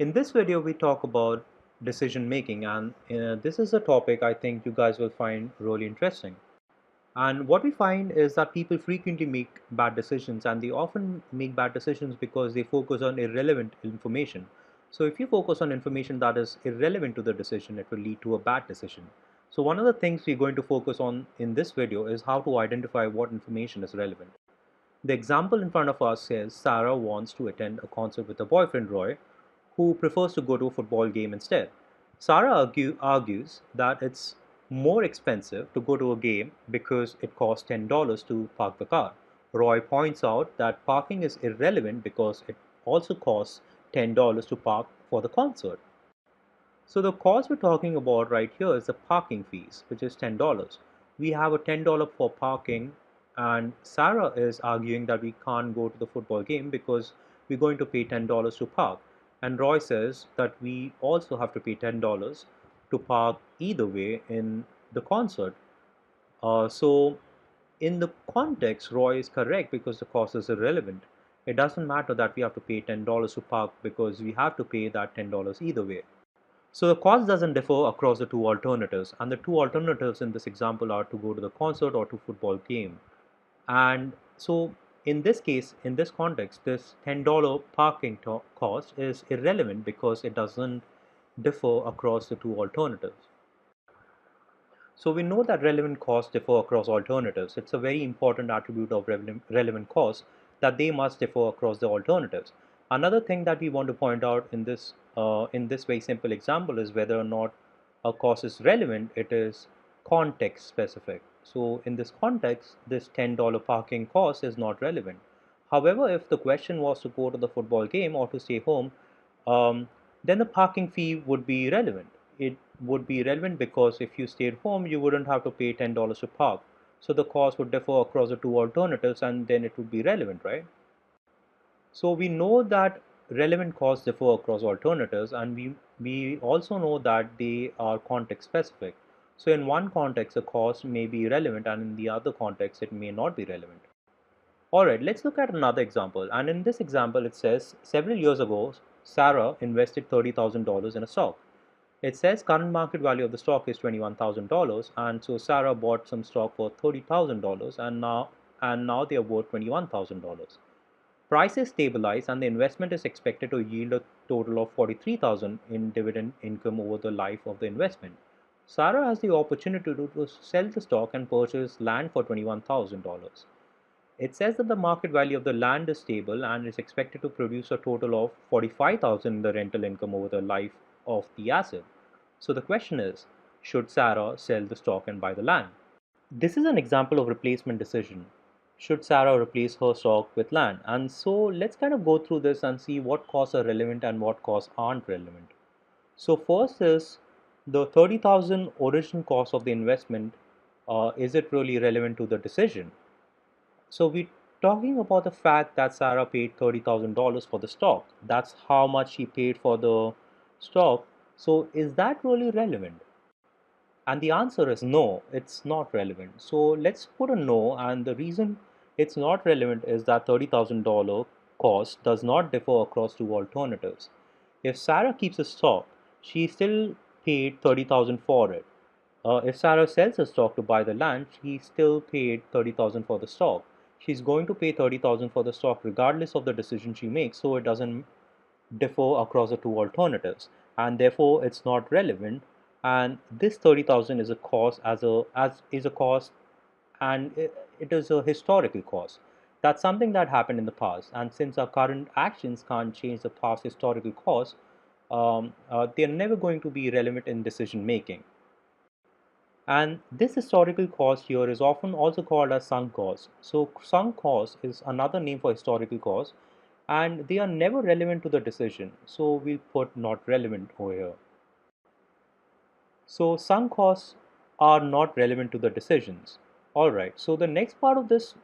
In this video, we talk about decision making, and this is a topic I think you guys will find really interesting. And what we find is that people frequently make bad decisions, and they often make bad decisions because they focus on irrelevant information. So, if you focus on information that is irrelevant to the decision, it will lead to a bad decision. So, one of the things we're going to focus on in this video is how to identify what information is relevant. The example in front of us says Sarah wants to attend a concert with her boyfriend Roy, who prefers to go to a football game instead. Sarah argues that it's more expensive to go to a game because it costs $10 to park the car. Roy points out that parking is irrelevant because it also costs $10 to park for the concert. So the cost we're talking about right here is the parking fees, which is $10. We have a $10 for parking, and Sarah is arguing that we can't go to the football game because we're going to pay $10 to park. And Roy says that we also have to pay $10 to park either way in the concert. So in the context, Roy is correct because the cost is irrelevant. It doesn't matter that we have to pay $10 to park because we have to pay that $10 either way. So the cost doesn't differ across the two alternatives, and the two alternatives in this example are to go to the concert or to football game. And so in this case, in this context, this $10 parking cost is irrelevant because it doesn't differ across the two alternatives. So we know that relevant costs differ across alternatives. It's a very important attribute of relevant costs that they must differ across the alternatives. Another thing that we want to point out in this very simple example is whether or not a cost is relevant. It is context specific. So in this context, this $10 parking cost is not relevant. However, if the question was to go to the football game or to stay home, um, then the parking fee would be relevant. It would be relevant because if you stayed home, you wouldn't have to pay $10 to park. So the cost would differ across the two alternatives, and then it would be relevant, right? So we know that relevant costs differ across alternatives, and we also know that they are context specific. So in one context, the cost may be relevant, and in the other context, it may not be relevant. All right, let's look at another example. And in this example, it says several years ago, Sarah invested $30,000 in a stock. It says current market value of the stock is $21,000, and so Sarah bought some stock for $30,000, and now they are worth $21,000. Prices stabilize, and the investment is expected to yield a total of 43,000 in dividend income over the life of the investment. Sarah has the opportunity to sell the stock and purchase land for $21,000. It says that the market value of the land is stable and is expected to produce a total of 45,000 in the rental income over the life of the asset. So the question is, should Sarah sell the stock and buy the land? This is an example of replacement decision. Should Sarah replace her stock with land? And so let's kind of go through this and see what costs are relevant and what costs aren't relevant. So first is the 30,000 origin cost of the investment. Is it really relevant to the decision? So we're talking about the fact that Sarah paid $30,000 for the stock. That's how much she paid for the stock. So is that really relevant? And the answer is no, it's not relevant. So let's put a no, and the reason it's not relevant is that $30,000 cost does not differ across two alternatives. If Sarah keeps a stock, she still paid 30,000 for it. If Sarah sells the stock to buy the land, she still paid 30,000 for the stock. She's going to pay 30,000 for the stock regardless of the decision she makes, so it doesn't differ across the two alternatives, and therefore it's not relevant. And this 30,000 is a cost as is a cost, and it is a historical cost. That's something that happened in the past, and since our current actions can't change the past historical costs, they're never going to be relevant in decision making. And this historical cost here is often also called as sunk cost. So sunk cost is another name for historical cost, and they are never relevant to the decision. So we'll put not relevant over here. So sunk costs are not relevant to the decisions. All right. So the next part of this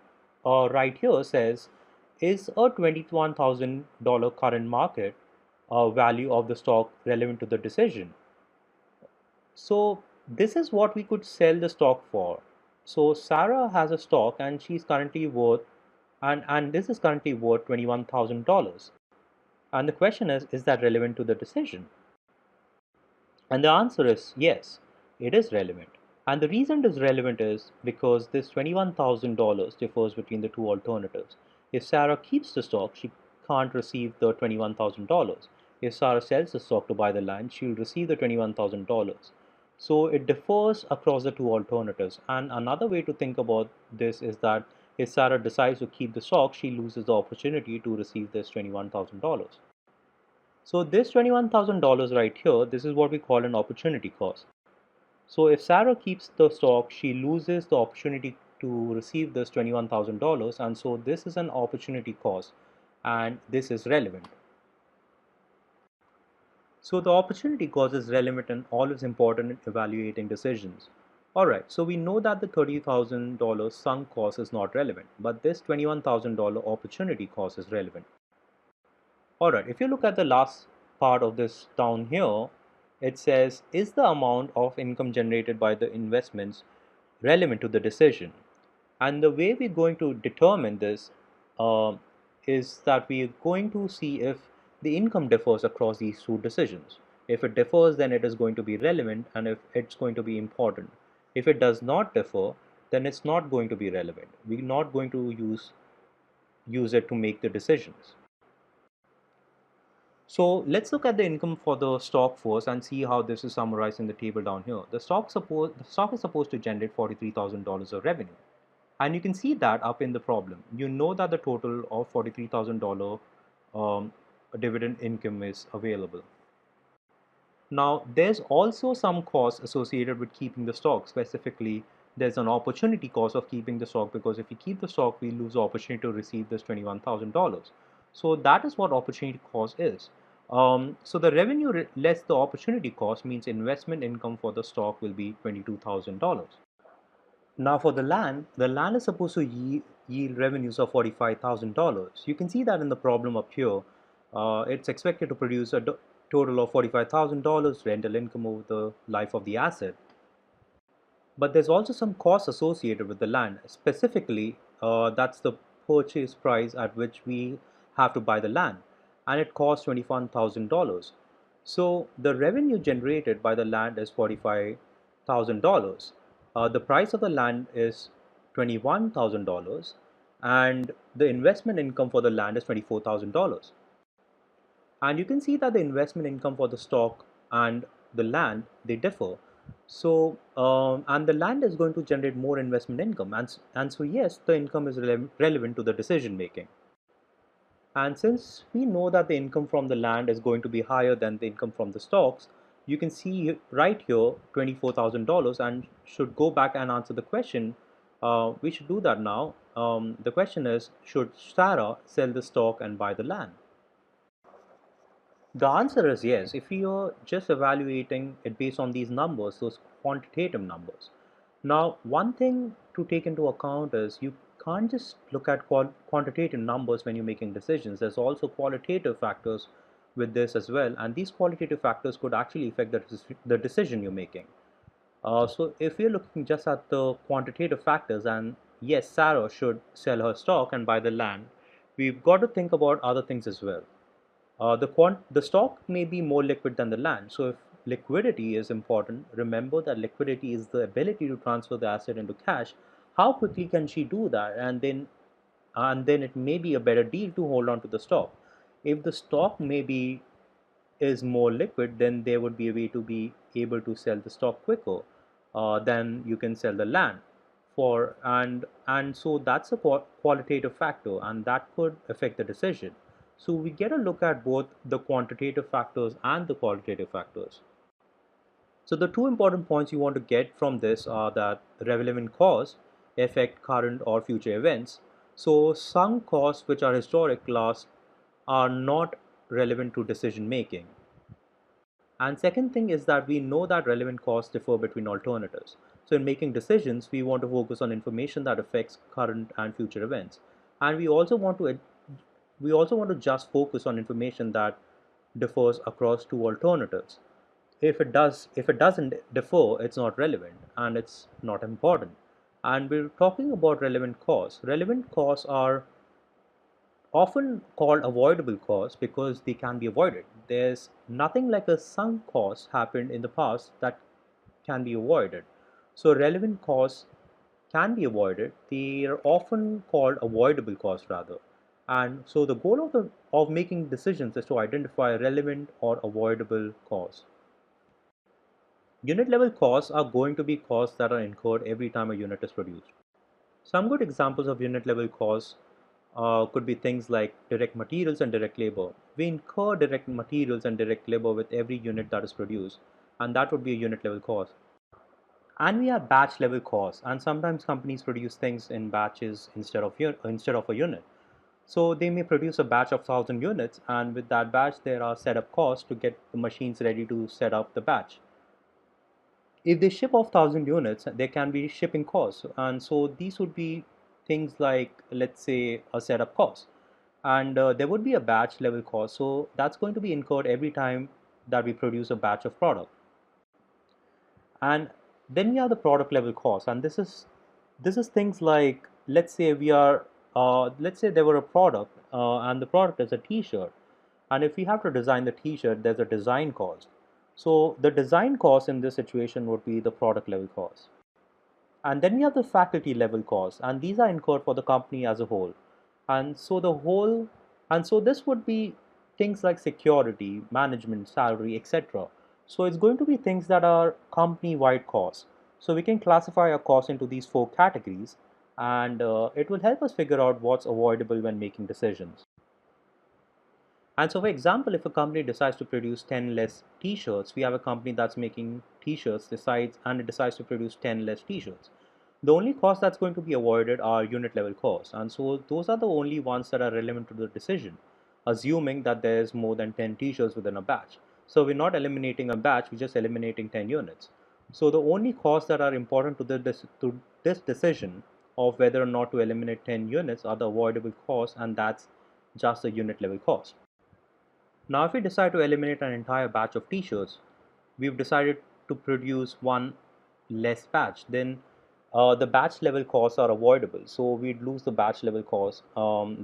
right here says, is a $21,000 current market value of the stock relevant to the decision? So this is what we could sell the stock for. So Sarah has a stock and she's currently worth and this is currently worth $21,000. And the question is that relevant to the decision? And the answer is yes, it is relevant. And the reason it is relevant is because this $21,000 differs between the two alternatives. If Sarah keeps the stock, she can't receive the $21,000. If Sarah sells the stock to buy the land, she'll receive the $21,000. So it differs across the two alternatives. And another way to think about this is that if Sarah decides to keep the stock, she loses the opportunity to receive this $21,000. So this $21,000 right here, this is what we call an opportunity cost. So if Sarah keeps the stock, she loses the opportunity to receive this $21,000, and so this is an opportunity cost, and this is relevant. So the opportunity cost is relevant and always important in evaluating decisions. Alright, so we know that the $30,000 sunk cost is not relevant, but this $21,000 opportunity cost is relevant. Alright, if you look at the last part of this down here, it says, is the amount of income generated by the investments relevant to the decision? And the way we're going to determine this uh, is that we're going to see if the income differs across these two decisions. If it differs, then it is going to be relevant, and if it's going to be important. If it does not differ, then it's not going to be relevant. We're not going to use it to make the decisions. So let's look at the income for the stock first and see how this is summarized in the table down here. The stock is supposed to generate $43,000 of revenue. And you can see that up in the problem. You know that the total of $43,000 dividend income is available. Now, there's also some costs associated with keeping the stock. Specifically, there's an opportunity cost of keeping the stock, because if we keep the stock, we lose the opportunity to receive this $21,000. So that is what opportunity cost is. So the revenue less the opportunity cost means investment income for the stock will be $22,000. Now for the land is supposed to yield revenues of $45,000. You can see that in the problem up here. It's expected to produce a total of $45,000 rental income over the life of the asset. But there's also some costs associated with the land. Specifically, that's the purchase price at which we have to buy the land, and it costs $21,000. So the revenue generated by the land is $45,000. The price of the land is $21,000, and the investment income for the land is $24,000. And you can see that the investment income for the stock and the land, they differ. So and the land is going to generate more investment income, and so yes, the income is relevant to the decision making. And since we know that the income from the land is going to be higher than the income from the stocks, you can see right here $24,000, and should go back and answer the question. We should do that now. The question is, should Sarah sell the stock and buy the land? The answer is yes, if you're just evaluating it based on these numbers, those quantitative numbers. Now, one thing to take into account is you can't just look at quantitative numbers when you're making decisions. There's also qualitative factors with this as well, and these qualitative factors could actually affect the decision you're making. So, if we're looking just at the quantitative factors, and yes, Sarah should sell her stock and buy the land, we've got to think about other things as well. The stock may be more liquid than the land. So if liquidity is important, remember that liquidity is the ability to transfer the asset into cash. How quickly can she do that? And then it may be a better deal to hold on to the stock. If the stock maybe is more liquid, then there would be a way to be able to sell the stock quicker than you can sell the land for. And so that's a qualitative factor, and that could affect the decision. So we get a look at both the quantitative factors and the qualitative factors. So the two important points you want to get from this are that relevant costs affect current or future events. So some costs which are historic loss are not relevant to decision making. And second thing is that we know that relevant costs differ between alternatives. So in making decisions, we want to focus on information that affects current and future events. And we also want to just focus on information that differs across two alternatives. If it doesn't differ, it's not relevant and it's not important. And we're talking about relevant costs. Relevant costs are often called avoidable costs because they can be avoided. There's nothing like a sunk cost happened in the past that can be avoided. So relevant costs can be avoided. They are often called avoidable costs rather. And so the goal of making decisions is to identify relevant or avoidable costs. Unit level costs are going to be costs that are incurred every time a unit is produced. Some good examples of unit level costs could be things like direct materials and direct labor. We incur direct materials and direct labor with every unit that is produced, and that would be a unit level cost. And we have batch level costs, and sometimes companies produce things in batches instead of a unit. So they may produce a batch of 1,000 units, and with that batch, there are setup costs to get the machines ready to set up the batch. If they ship off 1,000 units, there can be shipping costs, and so these would be things like, let's say, a setup cost, and there would be a batch level cost. So that's going to be incurred every time that we produce a batch of product. And then we have the product level cost, and this is things like, let's say we are let's say there were a product, and the product is a t-shirt, and if we have to design the t-shirt, there's a design cost. So the design cost in this situation would be the product level cost. And then we have the faculty level costs, and these are incurred for the company as a whole. And so the whole, and so this would be things like security, management, salary, etc. So it's going to be things that are company-wide costs. So we can classify our costs into these four categories, and it will help us figure out what's avoidable when making decisions. And so, for example, if a company decides to produce 10 less t-shirts, we have a company that's making t-shirts decides and it decides to produce 10 less t-shirts. The only costs that's going to be avoided are unit level costs. And so those are the only ones that are relevant to the decision, assuming that there's more than 10 t-shirts within a batch. So we're not eliminating a batch, we're just eliminating 10 units. So the only costs that are important to this decision of whether or not to eliminate 10 units are the avoidable costs, and that's just the unit level cost. Now, if we decide to eliminate an entire batch of t-shirts, we've decided to produce one less batch, then the batch level costs are avoidable. So we'd lose the batch level costs.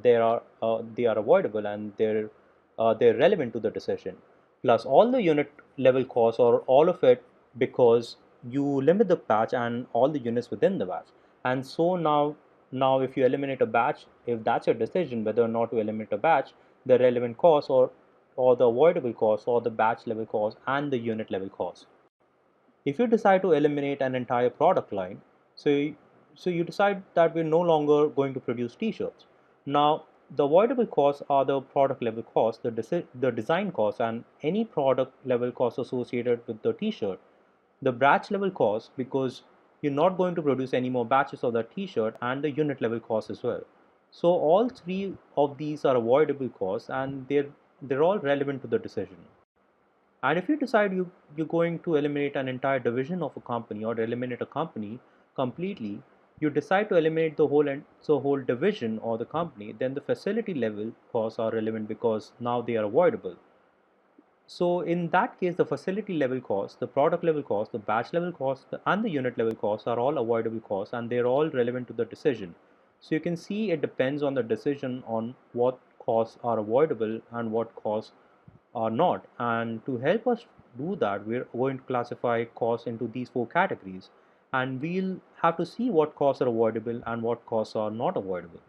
They are avoidable, and they're relevant to the decision. Plus, all the unit level costs, or all of it, because you limit the batch and all the units within the batch. And so now if you eliminate a batch, if that's your decision whether or not to eliminate a batch, the relevant costs, or the avoidable costs, or the batch level costs, and the unit level costs. If you decide to eliminate an entire product line, so you decide that we're no longer going to produce t-shirts. Now the avoidable costs are the product level costs, the design costs, and any product level costs associated with the t-shirt. The batch level costs, because you're not going to produce any more batches of that t-shirt, and the unit level costs as well. So all three of these are avoidable costs, and they're all relevant to the decision. And if you decide you're going to eliminate an entire division of a company, or eliminate a company completely, you decide to eliminate the whole division or the company, then the facility level costs are relevant because now they are avoidable. So in that case, the facility level costs, the product level costs, the batch level costs, and the unit level costs are all avoidable costs, and they're all relevant to the decision. So you can see it depends on the decision on what costs are avoidable and what costs are not. And to help us do that, we're going to classify costs into these four categories, and we'll have to see what costs are avoidable and what costs are not avoidable.